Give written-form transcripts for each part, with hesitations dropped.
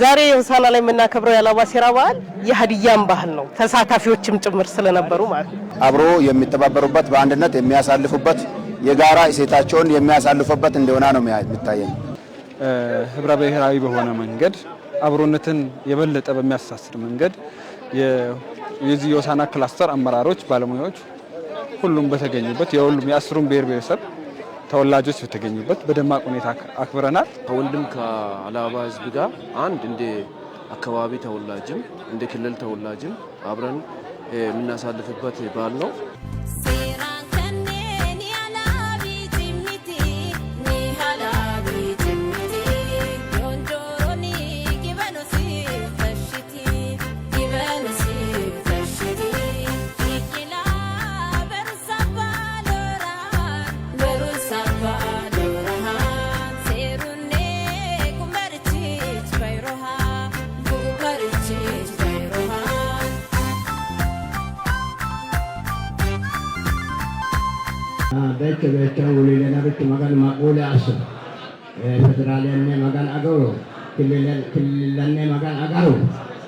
ዛሬ ሆሳና ላይ የምናከብረው የሀላባ ሴራ በዓል የሀዲያን ባህል ነው። ተሳታፊዎችም ጭምር ስለነበሩ ማለት ነው። አብሮ የሚተባበሩበት በአንድነት የሚያሳልፉበት የጋራ እሴታቸውን የሚያሳልፉበት እንደሆነ ነው የሚታየኝ። ህብረ ብሔራዊ በሆነ መንገድ አብሮነትን የበለጠ በሚያሳስር መንገድ የዚህ የሆሳና ክላስተር አመራሮች፣ ባለሙያዎች ሁሉም በተገኙበት የሁሉም የአስሩም ብሔር ብሔረሰብ ተወላጆች በተገኙበት በደማቅ ሁኔታ አክብረናል። ከወንድም ከሀላባ ህዝብ ጋር አንድ እንደ አካባቢ ተወላጅም እንደ ክልል ተወላጅም አብረን የምናሳልፍበት በዓል ነው። Becce becce ulilena bitti magan maqule asu federalenne magan agaru killanne magan agaru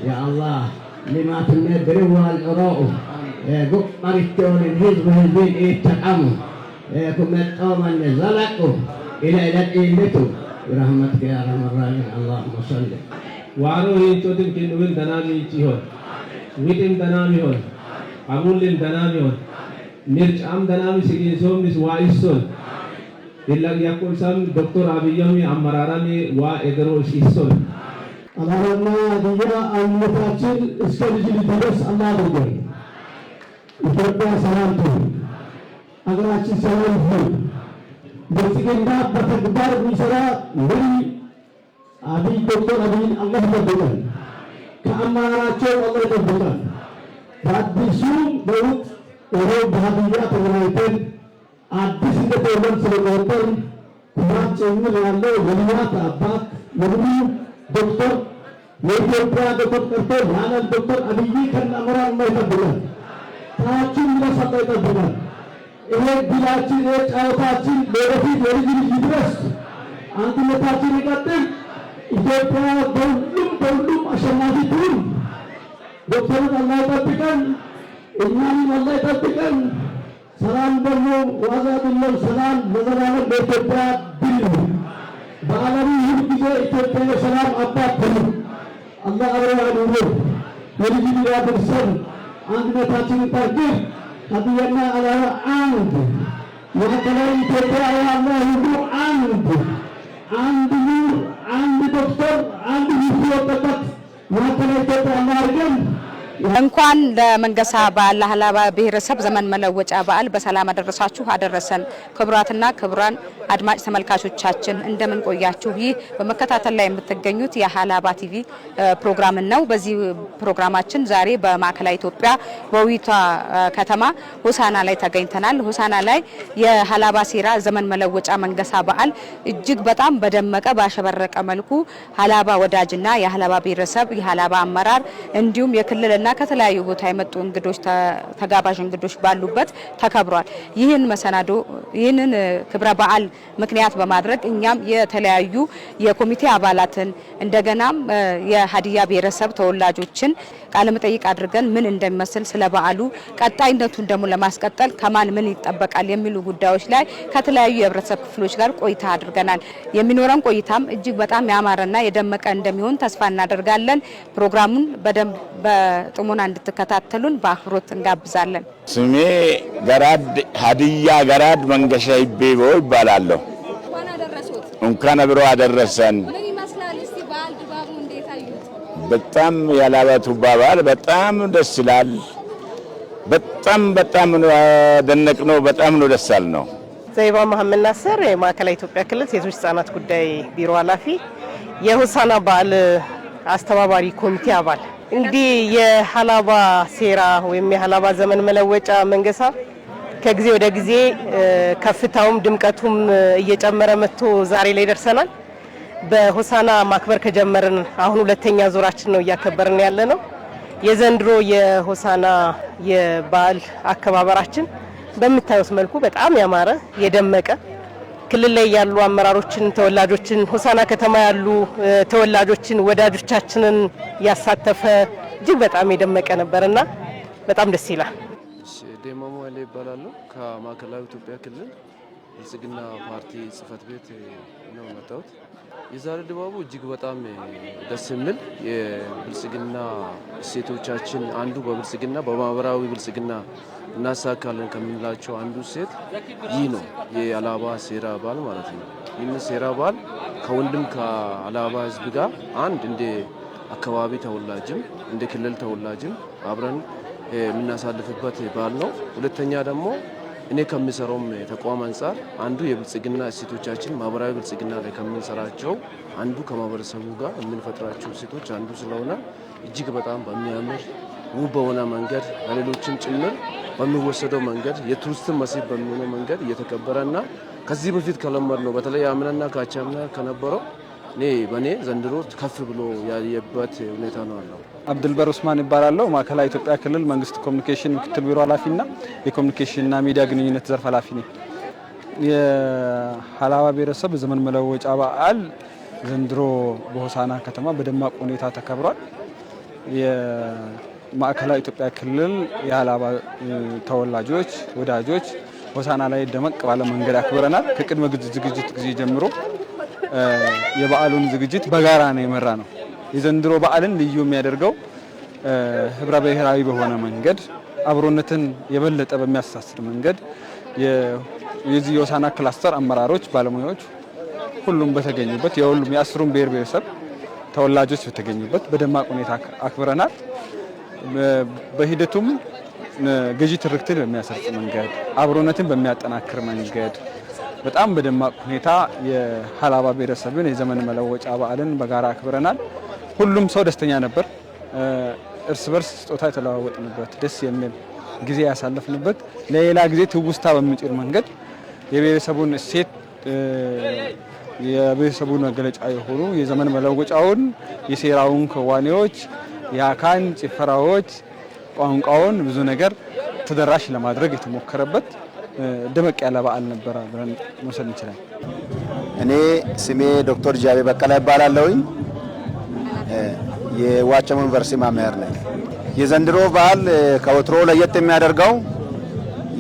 ya Allah limatne birwal urau gup mariton hizb hizbin ittaqamu kumetto man zalaqu ila ilatu rahmatika ya arhamar rahimin Allahumma salli waru hitotin kinwil danami chihon witin danami hon amulin danami hon Mirch am danami siginsom nis wa isson illag yakul sam Dr. Abiyami amararani wa egro isson Allahumma diya amnatachin iskajil diras Allah doge Ethiopia salam to agarachi salam hu Besiginda batakbar misra muri Abi Dr. Abiy Allah doge ka amaracho Allah doge Badisum beut Orang bahagia terkaitan adik kita teman selengkapkan kuat cengeng lalu melihat apa lalu dokter Ethiopia dokter kerja mana dokter Abiy kan orang mereka bukan tacin bila sampai ke bukan ini bila ciri tacin berarti dari diri hidras anti tacin kata Ethiopia belum asal maju pun dokter Allah katakan Innallahi Allah katakan salam bermu wazadullah salam nazarana betul balami hidupnya itu salam apa pun Allah awal dari dia bersan anda tacing target hadiahnya adalah anda maka itu Allah hidup anda dokter anda hidup tetap maka itu Allah እንኳን ለመንገሳ በዓል ለሀላባ ብሔረሰብ ዘመን መለወጫ በዓል በሰላም አደረሳችሁ አደረሰን። ክቡራትና ክቡራን አድማጭ ተመልካቾቻችን እንደምን ቆያችሁ? ይህ በመከታተል ላይ የምትገኙት የሀላባ ቲቪ ፕሮግራም ነው። በዚህ ፕሮግራማችን ዛሬ በማዕከላዊ ኢትዮጵያ በውይቷ ከተማ ሆሳና ላይ ተገኝተናል። ሆሳና ላይ የሀላባ ሴራ ዘመን መለወጫ መንገሳ በዓል እጅግ በጣም በደመቀ ባሸበረቀ መልኩ ሀላባ ወዳጅና የሀላባ ብሔረሰብ የሀላባ አመራር እንዲሁም የክልልና ከተለያዩ ቦታ የመጡ እንግዶች ተጋባዥ እንግዶች ባሉበት ተከብሯል። ይህንን ክብረ በዓል ምክንያት በማድረግ እኛም የተለያዩ የኮሚቴ አባላትን እንደገናም የሀዲያ ብሔረሰብ ተወላጆችን ቃለ መጠይቅ አድርገን ምን እንደሚመስል ስለ በዓሉ ቀጣይነቱን ደግሞ ለማስቀጠል ከማን ምን ይጠበቃል የሚሉ ጉዳዮች ላይ ከተለያዩ የህብረተሰብ ክፍሎች ጋር ቆይታ አድርገናል። የሚኖረን ቆይታም እጅግ በጣም ያማረና የደመቀ እንደሚሆን ተስፋ እናደርጋለን። ፕሮግራሙን በደንብ በጥሞና እንድትከታተሉን በአክብሮት እንጋብዛለን። ስሜ ገራድ ሀዲያ ገራድ መንገሻ ይቤቦ ይባላለሁ። እንኳን አብሮ አደረሰን። ምን ይመስላል እስቲ በዓል ድባቡ እንዴት አዩት? በጣም ያላባቱ በዓል በጣም ደስ ይላል። በጣም ነው ደነቅነው። በጣም ነው ደስ ያልነው። ዘይባ መሐመድ ናስር የማዕከላዊ ኢትዮጵያ ክልል ሴቶች ህጻናት ጉዳይ ቢሮ ኃላፊ የሆሳና በዓል አስተባባሪ ኮሚቴ አባል። እንግዲህ የሀላባ ሴራ ወይም የሀላባ ዘመን መለወጫ መንገሳ ከጊዜ ወደ ጊዜ ከፍታውም ድምቀቱም እየጨመረ መጥቶ ዛሬ ላይ ደርሰናል። በሆሳና ማክበር ከጀመርን አሁን ሁለተኛ ዙራችን ነው እያከበርን ያለነው። የዘንድሮ የሆሳና የበዓል አከባበራችን በምታዩት መልኩ በጣም ያማረ የደመቀ ክልል ላይ ያሉ አመራሮችን ተወላጆችን ሆሳና ከተማ ያሉ ተወላጆችን ወዳጆቻችንን ያሳተፈ እጅግ በጣም የደመቀ ነበርና በጣም ደስ ይላል። ዴማሞ ያለ ይባላል ከማዕከላዊ ኢትዮጵያ ክልል ብልጽግና ፓርቲ ጽህፈት ቤት ነው መጣሁት። የዛሬ ድባቡ እጅግ በጣም ደስ የሚል የብልጽግና እሴቶቻችን አንዱ በብልጽግና በማህበራዊ ብልጽግና እናሳካለን ከምንላቸው አንዱ እሴት ይህ ነው፣ የሀላባ ሴራ በዓል ማለት ነው። ይህን ሴራ በዓል ከወንድም ከሀላባ ህዝብ ጋር አንድ እንደ አካባቢ ተወላጅም እንደ ክልል ተወላጅም አብረን የምናሳልፍበት በዓል ነው። ሁለተኛ ደግሞ እኔ ከሚሰራውም ተቋም አንጻር አንዱ የብልጽግና እሴቶቻችን ማህበራዊ ብልጽግና ላይ ከምንሰራቸው አንዱ ከማህበረሰቡ ጋር የምንፈጥራቸው እሴቶች አንዱ ስለሆነ እጅግ በጣም በሚያምር ውብ በሆነ መንገድ ለሌሎችም ጭምር በሚወሰደው መንገድ የቱሪስትን መስህብ በሚሆነው መንገድ እየተከበረና ከዚህ በፊት ከለመድ ነው በተለይ አምናና ካቻምና ከነበረው በኔ ዘንድሮ ከፍ ብሎ ያየበት ሁኔታ ነው አለው። አብዱልበር ኡስማን ይባላልው ማዕከላዊ ኢትዮጵያ ክልል መንግስት ኮሚኒኬሽን ምክትል ቢሮ ኃላፊና የኮሚኒኬሽንና ሚዲያ ግንኙነት ዘርፍ ኃላፊ ነኝ። የሀላባ ብሔረሰብ ዘመን መለወጫ በዓል ዘንድሮ በሆሳና ከተማ በደማቅ ሁኔታ ተከብሯል። የማዕከላዊ ኢትዮጵያ ክልል የሀላባ ተወላጆች ወዳጆች ሆሳና ላይ ደመቅ ባለ መንገድ አክብረናል። ከቅድመ ዝግጅት ጊዜ ጀምሮ የበዓሉን ዝግጅት በጋራ ነው የመራ ነው። የዘንድሮ በዓልን ልዩ የሚያደርገው ህብረ ብሔራዊ በሆነ መንገድ አብሮነትን የበለጠ በሚያሳስር መንገድ የዚህ የሆሳና ክላስተር አመራሮች፣ ባለሙያዎች ሁሉም በተገኙበት የሁሉም የአስሩም ብሔር ብሔረሰብ ተወላጆች በተገኙበት በደማቅ ሁኔታ አክብረናል። በሂደቱም ገዢ ትርክትን በሚያሰርጽ መንገድ አብሮነትን በሚያጠናክር መንገድ በጣም በደማቅ ሁኔታ የሀላባ ብሔረሰብን የዘመን መለወጫ በዓልን በጋራ አክብረናል። ሁሉም ሰው ደስተኛ ነበር። እርስ በርስ ስጦታ የተለዋወጥንበት ደስ የሚል ጊዜ ያሳለፍንበት ለሌላ ጊዜ ትውስታ በሚጭር መንገድ የብሔረሰቡን እሴት የብሔረሰቡን መገለጫ የሆኑ የዘመን መለወጫውን የሴራውን ክዋኔዎች፣ የአካን ጭፈራዎች፣ ቋንቋውን ብዙ ነገር ተደራሽ ለማድረግ የተሞከረበት ደመቅ ያለ በዓል ነበር ብለን መውሰድ እንችላለን። እኔ ስሜ ዶክተር ጃቤ በቀላ ይባላለሁኝ። የዋቸሞ ዩኒቨርሲቲ መምህር ነኝ። የዘንድሮ በዓል ከወትሮ ለየት የሚያደርገው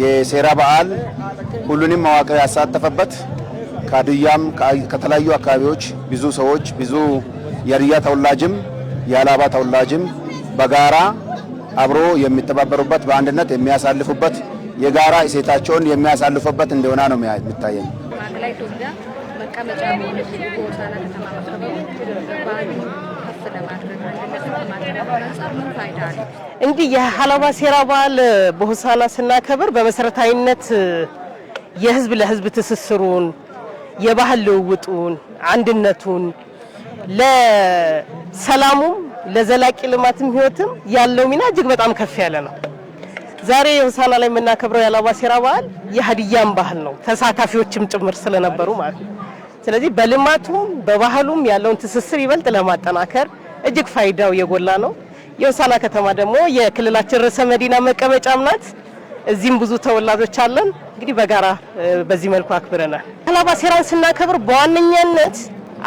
የሴራ በዓል ሁሉንም መዋቅር ያሳተፈበት ከሀዲያም ከተለያዩ አካባቢዎች ብዙ ሰዎች ብዙ የሀዲያ ተወላጅም የሀላባ ተወላጅም በጋራ አብሮ የሚተባበሩበት በአንድነት የሚያሳልፉበት የጋራ እሴታቸውን የሚያሳልፉበት እንደሆነ ነው የሚታየኝ። ማዕከላዊ ኢትዮጵያ መቀመጫ በሆነች በሆሳና ከተማ መከበሩ በዓሉን ከፍ ለማድረግ እንዲህ የሀላባ ሴራ በዓል በሆሳና ስናከብር በመሰረታዊነት የህዝብ ለህዝብ ትስስሩን፣ የባህል ልውውጡን፣ አንድነቱን ለሰላሙም ለዘላቂ ልማትም ህይወትም ያለው ሚና እጅግ በጣም ከፍ ያለ ነው። ዛሬ ሆሳና ላይ የምናከብረው የሀላባ ሴራ በዓል የሀዲያም ባህል ነው፣ ተሳታፊዎችም ጭምር ስለነበሩ ማለት ነው። ስለዚህ በልማቱም በባህሉም ያለውን ትስስር ይበልጥ ለማጠናከር እጅግ ፋይዳው የጎላ ነው። የሆሳና ከተማ ደግሞ የክልላችን ርዕሰ መዲና መቀመጫም ናት። እዚህም ብዙ ተወላጆች አለን። እንግዲህ በጋራ በዚህ መልኩ አክብረናል። ሀላባ ሴራን ስናከብር በዋነኛነት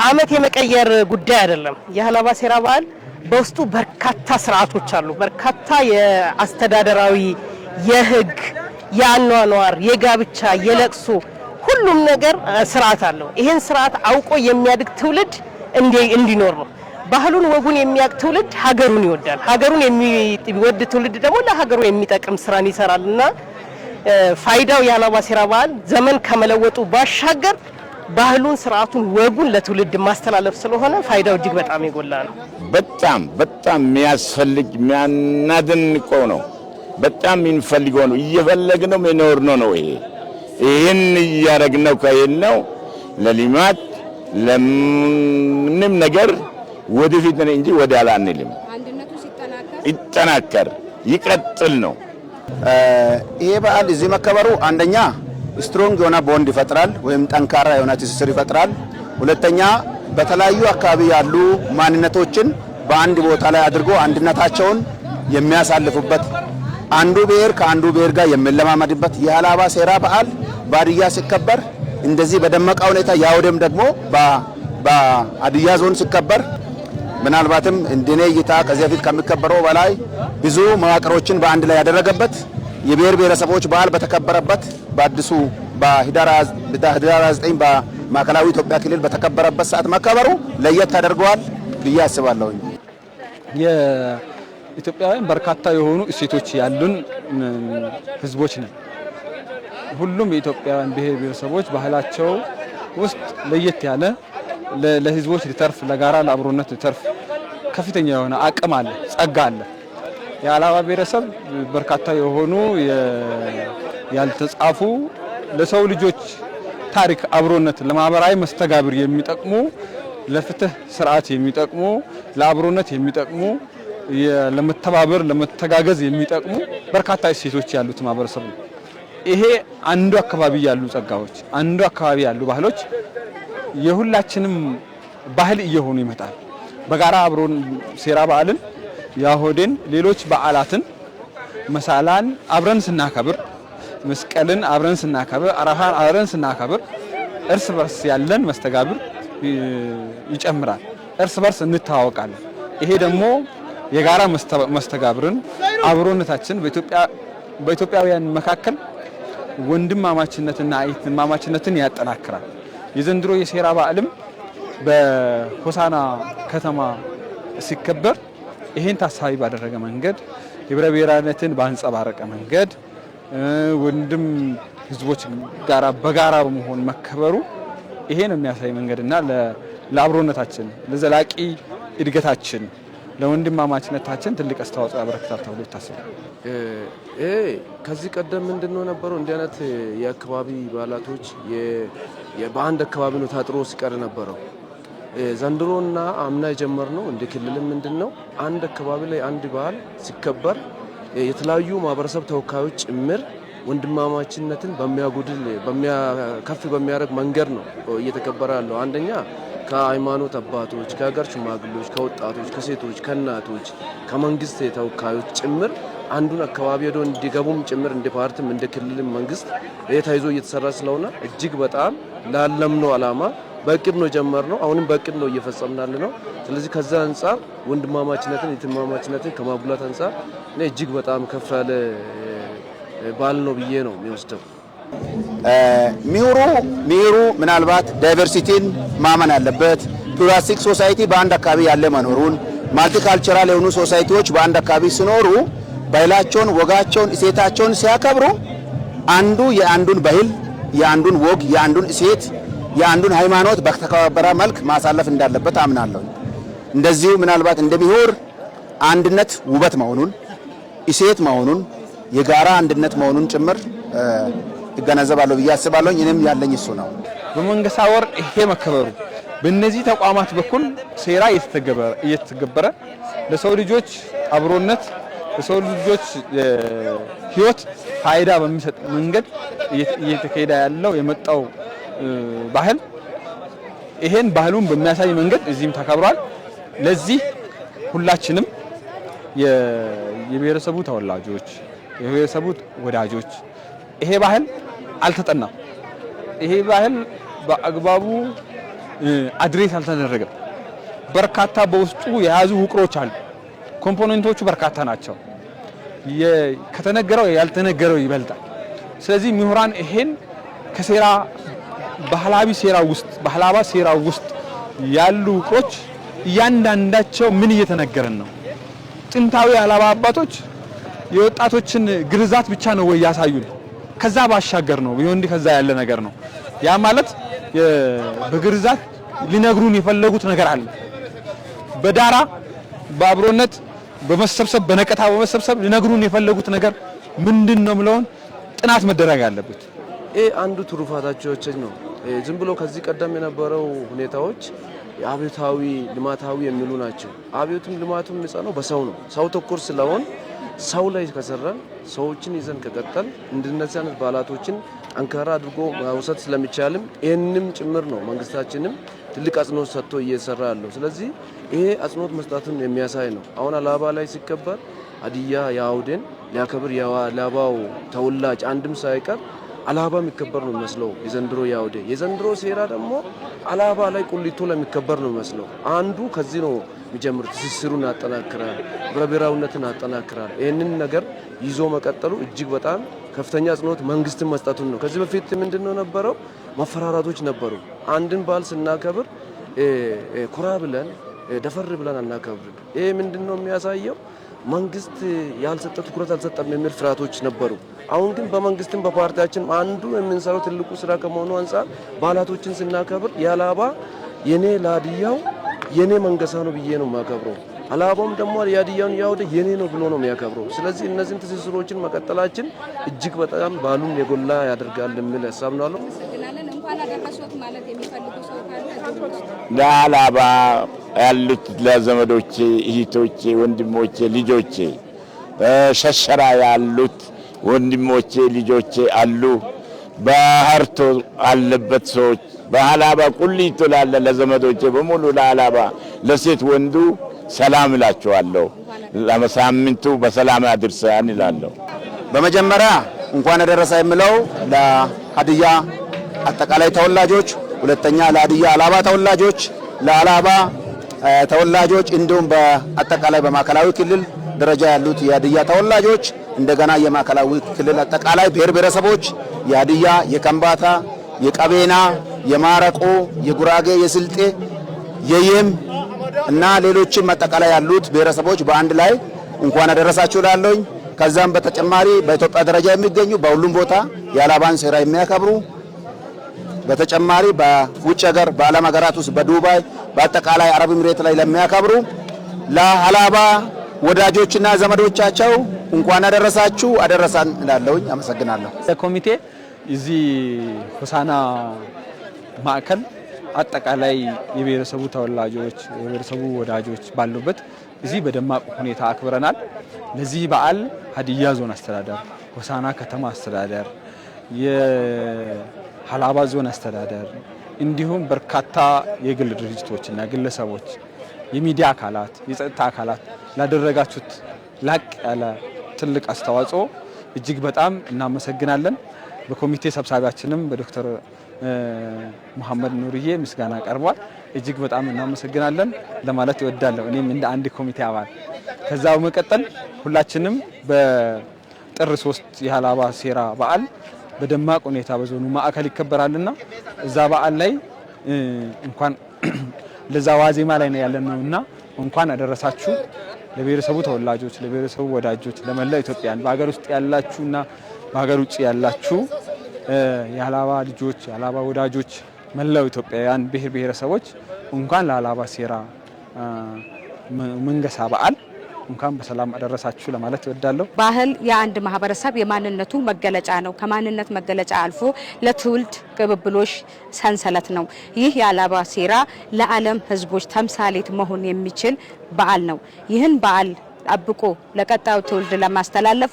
አመት የመቀየር ጉዳይ አይደለም። የሀላባ ሴራ በዓል በውስጡ በርካታ ስርዓቶች አሉ። በርካታ የአስተዳደራዊ፣ የህግ፣ የአኗኗር፣ የጋብቻ፣ የለቅሶ ሁሉም ነገር ስርዓት አለው። ይሄን ስርዓት አውቆ የሚያድግ ትውልድ እንዲኖር ነው። ባህሉን ወጉን የሚያውቅ ትውልድ ሀገሩን ይወዳል። ሀገሩን የሚወድ ትውልድ ደግሞ ለሀገሩ የሚጠቅም ስራን ይሰራልና ፋይዳው የሀላባ ሴራ በዓል ዘመን ከመለወጡ ባሻገር ባህሉን፣ ስርዓቱን፣ ወጉን ለትውልድ ማስተላለፍ ስለሆነ ፋይዳው እጅግ በጣም የጎላ ነው። በጣም የሚያስፈልግ የሚያናድንቀው ነው። በጣም የምንፈልገው ነው። እየፈለግነው መኖር ነው። ይሄን እያደረግነው ከሄድነው ለልማት ለምንም ነገር ወደፊት ነው እንጂ ወደ ኋላ አንልም። አንድነቱ ይጠናከር ይቀጥል ነው። ይሄ በዓል እዚህ መከበሩ አንደኛ ስትሮንግ የሆነ ቦንድ ይፈጥራል ወይም ጠንካራ የሆነ ትስስር ይፈጥራል። ሁለተኛ በተለያዩ አካባቢ ያሉ ማንነቶችን በአንድ ቦታ ላይ አድርጎ አንድነታቸውን የሚያሳልፉበት፣ አንዱ ብሔር ከአንዱ ብሔር ጋር የሚለማመድበት የሀላባ ሴራ በዓል ባድያ ሲከበር እንደዚህ በደመቀ ሁኔታ ያውደም ደግሞ በሀዲያ ዞን ሲከበር ምናልባትም እንደኔ እይታ ከዚህ በፊት ከሚከበረው በላይ ብዙ መዋቅሮችን በአንድ ላይ ያደረገበት የብሔር ብሔረሰቦች በዓል በተከበረበት በአዲሱ በህዳር 29 በማዕከላዊ ኢትዮጵያ ክልል በተከበረበት ሰዓት መከበሩ ለየት ተደርገዋል ብዬ አስባለሁ። የኢትዮጵያውያን በርካታ የሆኑ እሴቶች ያሉን ህዝቦች ነን። ሁሉም የኢትዮጵያውያን ብሔር ብሔረሰቦች ባህላቸው ውስጥ ለየት ያለ ለህዝቦች ሊተርፍ ለጋራ ለአብሮነት ሊተርፍ ከፍተኛ የሆነ አቅም አለ፣ ጸጋ አለ። የሀላባ ብሔረሰብ በርካታ የሆኑ ያልተጻፉ ለሰው ልጆች ታሪክ አብሮነት ለማህበራዊ መስተጋብር የሚጠቅሙ ለፍትህ ስርዓት የሚጠቅሙ ለአብሮነት የሚጠቅሙ ለመተባበር ለመተጋገዝ የሚጠቅሙ በርካታ እሴቶች ያሉት ማህበረሰብ ነው። ይሄ አንዱ አካባቢ ያሉ ጸጋዎች አንዱ አካባቢ ያሉ ባህሎች የሁላችንም ባህል እየሆኑ ይመጣል። በጋራ አብሮን ሴራ በዓልን ያሆዴን ሌሎች በዓላትን መሳላን አብረን ስናከብር መስቀልን አብረን ስናከብር አረፋን አብረን ስናከብር እርስ በርስ ያለን መስተጋብር ይጨምራል። እርስ በርስ እንተዋወቃለን። ይሄ ደግሞ የጋራ መስተጋብርን አብሮነታችን በኢትዮጵያውያን መካከል ወንድማማችነትና እህትማማችነትን ያጠናክራል። የዘንድሮ የሴራ በዓልም በሆሳና ከተማ ሲከበር ይሄን ታሳቢ ባደረገ መንገድ የብረ ብሔራነትን ባንጸባረቀ መንገድ ወንድም ህዝቦች ጋራ በጋራ በመሆን መከበሩ ይሄን የሚያሳይ መንገድና ለአብሮነታችን ለዘላቂ እድገታችን ለወንድማማችነታችን ትልቅ አስተዋጽኦ ያበረክታል ተብሎ ይታሰባል። ከዚህ ቀደም ምንድነው ነበረው እንዲህ አይነት የአካባቢ በዓላቶች በአንድ አካባቢ ነው ታጥሮ ሲቀር ነበረው። ዘንድሮና አምና የጀመርነው እንደ ክልልም ምንድነው አንድ አካባቢ ላይ አንድ በዓል ሲከበር የተለያዩ ማህበረሰብ ተወካዮች ጭምር ወንድማማችነትን በሚያጎድል ከፍ በሚያደርግ መንገድ ነው እየተከበረ ያለው። አንደኛ ከሃይማኖት አባቶች፣ ከሀገር ሽማግሌዎች፣ ከወጣቶች፣ ከሴቶች፣ ከእናቶች፣ ከመንግስት ተወካዮች ጭምር አንዱን አካባቢ ሄዶ እንዲገቡም ጭምር እንደ ፓርቲም እንደ ክልልም መንግስት ተይዞ እየተሰራ ስለሆነ እጅግ በጣም ላለምነው ዓላማ በእቅድ ነው ጀመርነው። አሁንም በእቅድ ነው እየፈጸምናል ነው። ስለዚህ ከዛ አንፃር ወንድማማችነትን እህትማማችነትን ከማጉላት አንፃር እኔ እጅግ በጣም ከፍ ያለ በዓል ነው ብዬ ነው የሚወስደው። ምሁሩ ምናልባት ዳይቨርሲቲን ማመን አለበት። ፕላስቲክ ሶሳይቲ በአንድ አካባቢ ያለ መኖሩን ማልቲካልቸራል የሆኑ ሶሳይቲዎች በአንድ አካባቢ ሲኖሩ ባህላቸውን፣ ወጋቸውን፣ እሴታቸውን ሲያከብሩ አንዱ የአንዱን ባህል፣ የአንዱን ወግ፣ የአንዱን እሴት፣ የአንዱን ሃይማኖት በተከባበረ መልክ ማሳለፍ እንዳለበት አምናለሁ። እንደዚሁ ምናልባት እንደ ምሁር አንድነት ውበት መሆኑን እሴት መሆኑን የጋራ አንድነት መሆኑን ጭምር ይገነዘባለሁ ብዬ አስባለሁ። እኔም ያለኝ እሱ ነው። በመንገሳ ወር ይሄ መከበሩ በእነዚህ ተቋማት በኩል ሴራ እየተገበረ ለሰው ልጆች አብሮነት ለሰው ልጆች ህይወት ፋይዳ በሚሰጥ መንገድ እየተካሄደ ያለው የመጣው ባህል ይሄን ባህሉን በሚያሳይ መንገድ እዚህም ተከብሯል። ለዚህ ሁላችንም የብሔረሰቡ ተወላጆች የብሔረሰቡ ወዳጆች ይሄ ባህል አልተጠናም። ይሄ ባህል በአግባቡ አድሬስ አልተደረገም። በርካታ በውስጡ የያዙ ውቅሮች አሉ። ኮምፖኔንቶቹ በርካታ ናቸው። ከተነገረው ያልተነገረው ይበልጣል። ስለዚህ ምሁራን ይሄን ከሴራ ባህላዊ ሴራ ውስጥ ባህላባ ሴራ ውስጥ ያሉ ውቅሮች እያንዳንዳቸው ምን እየተነገረን ነው? ጥንታዊ ሀላባ አባቶች የወጣቶችን ግርዛት ብቻ ነው ወይ ያሳዩን? ከዛ ባሻገር ነው ቢሆን ከዛ ያለ ነገር ነው። ያ ማለት በግርዛት ሊነግሩን የፈለጉት ነገር አለ። በዳራ በአብሮነት በመሰብሰብ በነቀታ በመሰብሰብ ሊነግሩን የፈለጉት ነገር ምንድነው ብለውን ጥናት መደረግ አለበት። አንዱ ትሩፋታችን ነው። ዝም ብሎ ከዚህ ቀደም የነበረው ሁኔታዎች አብዮታዊ ልማታዊ የሚሉ ናቸው። አብዮቱም ልማቱም የሚጸነው በሰው ነው። ሰው ተኮር ስለሆን ሰው ላይ ከሰራን ሰዎችን ይዘን ከቀጠል እንደነዚህ አይነት በዓላቶችን አንካራ አድርጎ ማውሰድ ስለሚቻልም ይህንም ጭምር ነው መንግስታችንም ትልቅ አጽንኦት ሰጥቶ እየሰራ ያለው። ስለዚህ ይሄ አጽንኦት መስጠቱን የሚያሳይ ነው። አሁን ሀላባ ላይ ሲከበር ሀዲያ የአውዴን ሊያከብር የሀላባው ተወላጅ አንድም ሳይቀር አላባ የሚከበር ነው መስለው የዘንድሮ ያውደ የዘንድሮ ሴራ ደግሞ አላባ ላይ ቁሊቶ ለሚከበር ነው መስለው አንዱ ከዚህ ነው የሚጀምር ትስስሩን ያጠናክራል ብሔራዊነትን ያጠናክራል ይሄንን ነገር ይዞ መቀጠሉ እጅግ በጣም ከፍተኛ ጽኖት መንግስትን መስጠቱን ነው ከዚህ በፊት ምንድነው ነበረው መፈራራቶች ነበሩ አንድን ባል ስናከብር ኩራ ብለን ደፈር ብለን አናከብር ይሄ ምንድነው የሚያሳየው መንግስት ያልሰጠ ትኩረት አልሰጠም የሚል ፍራቶች ነበሩ አሁን ግን በመንግስትም በፓርቲያችን አንዱ የምንሰራው ትልቁ ስራ ከመሆኑ አንፃር ባላቶችን ስናከብር ያላባ የኔ ላዲያው የኔ መንገሳ ነው ብዬ ነው ማከብረው አላባም ደግሞ ያዲያውን ያውደ የኔ ነው ብሎ ነው የሚያከብረው ስለዚህ እነዚህን ትስስሮችን መቀጠላችን እጅግ በጣም ባሉን የጎላ ያደርጋል የሚል ሐሳብ ነው አለው እንኳን አደረሶት ማለት የሚፈልጉ ሰው ካለ ለአላባ ያሉት ለዘመዶቼ እህቶቼ ወንድሞቼ ልጆቼ ሸሸራ ያሉት ወንድሞቼ ልጆቼ አሉ ባህርቶ አለበት ሰዎች በአላባ ቁሊቶ ላለ ለዘመዶቼ በሙሉ ለአላባ ለሴት ወንዱ ሰላም እላችኋለሁ ለሳምንቱ በሰላም አድርሰን ይላለሁ በመጀመሪያ እንኳን አደረሰ የምለው ለሀዲያ አጠቃላይ ተወላጆች ሁለተኛ ለሀዲያ አላባ ተወላጆች ለአላባ ተወላጆች እንዲሁም በአጠቃላይ በማዕከላዊ ክልል ደረጃ ያሉት የሀዲያ ተወላጆች እንደገና የማዕከላዊ ክልል አጠቃላይ ብሔር ብሔረሰቦች የሀዲያ የከምባታ የቀቤና የማረቆ የጉራጌ የስልጤ የየም እና ሌሎችም አጠቃላይ ያሉት ብሔረሰቦች በአንድ ላይ እንኳን አደረሳችሁ ላለኝ ከዛም በተጨማሪ በኢትዮጵያ ደረጃ የሚገኙ በሁሉም ቦታ የአላባን ሴራ የሚያከብሩ በተጨማሪ በውጭ ሀገር በዓለም ሀገራት ውስጥ በዱባይ በአጠቃላይ አረብ ኤሚሬት ላይ ለሚያከብሩ ለአላባ ወዳጆችና ዘመዶቻቸው እንኳን አደረሳችሁ አደረሳን እላለሁኝ አመሰግናለሁ ኮሚቴ እዚህ ሆሳና ማዕከል አጠቃላይ የብሔረሰቡ ተወላጆች የብሔረሰቡ ወዳጆች ባሉበት እዚህ በደማቅ ሁኔታ አክብረናል ለዚህ በዓል ሀዲያ ዞን አስተዳደር ሆሳና ከተማ አስተዳደር የሐላባ ዞን አስተዳደር እንዲሁም በርካታ የግል ድርጅቶችና ግለሰቦች የሚዲያ አካላት የጸጥታ አካላት ላደረጋችሁት ላቅ ያለ ትልቅ አስተዋጽኦ እጅግ በጣም እናመሰግናለን በኮሚቴ ሰብሳቢያችንም በዶክተር መሐመድ ኑርዬ ምስጋና ቀርቧል እጅግ በጣም እናመሰግናለን ለማለት እወዳለሁ እኔም እንደ አንድ ኮሚቴ አባል ከዛው መቀጠል ሁላችንም በጥር 3 የሐላባ ሴራ በዓል በደማቅ ሁኔታ በዞኑ ማዕከል ይከበራልና እዛ በዓል ላይ እንኳን ለዛ ዋዜማ ላይ ነው ያለነውና እንኳን አደረሳችሁ ለብሔረሰቡ ተወላጆች ለብሔረሰቡ ወዳጆች ለመላው ኢትዮጵያን በአገር ውስጥ ያላችሁና በአገር ውጭ ያላችሁ የሐላባ ልጆች የሐላባ ወዳጆች መላው ኢትዮጵያውያን ብሔር ብሔረሰቦች እንኳን ለሐላባ ሴራ መንገሳ በዓል እንኳን በሰላም አደረሳችሁ ለማለት እወዳለሁ ባህል የአንድ ማህበረሰብ የማንነቱ መገለጫ ነው ከማንነት መገለጫ አልፎ ለትውልድ ቅብብሎሽ ሰንሰለት ነው ይህ የሐላባ ሴራ ለዓለም ህዝቦች ተምሳሌት መሆን የሚችል በዓል ነው ይህን በዓል አብቆ ለቀጣዩ ትውልድ ለማስተላለፍ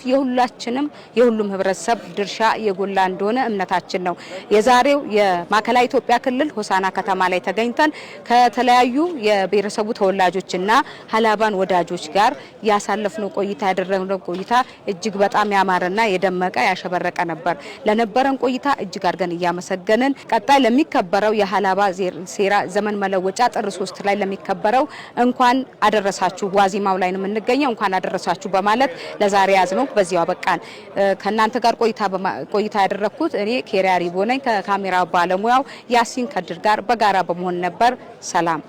የሁሉም ህብረተሰብ ድርሻ የጎላ እንደሆነ እምነታችን ነው የዛሬው የማዕከላዊ ኢትዮጵያ ክልል ሆሳና ከተማ ላይ ተገኝተን ከተለያዩ የብሔረሰቡ ተወላጆችና ሐላባን ወዳጆች ጋር ያሳለፍነው ቆይታ ያደረግነው ቆይታ እጅግ በጣም ያማረና የደመቀ ያሸበረቀ ነበር ለነበረን ቆይታ እጅግ አድርገን እያመሰገንን ቀጣይ ለሚከበረው የሐላባ ሴራ ዘመን መለወጫ ጥር 3 ላይ ለሚከበረው እንኳን አደረሳችሁ ዋዜማው ላይ ነው የምንገኘው እንኳን አደረሳችሁ በማለት ለዛሬ ያዝነው በዚያው አበቃን ከናንተ ጋር ቆይታ ያደረኩት እኔ ኬሪያ ሪቦ ነኝ ከካሜራ ባለሙያው ያሲን ከድር ጋር በጋራ በመሆን ነበር ሰላም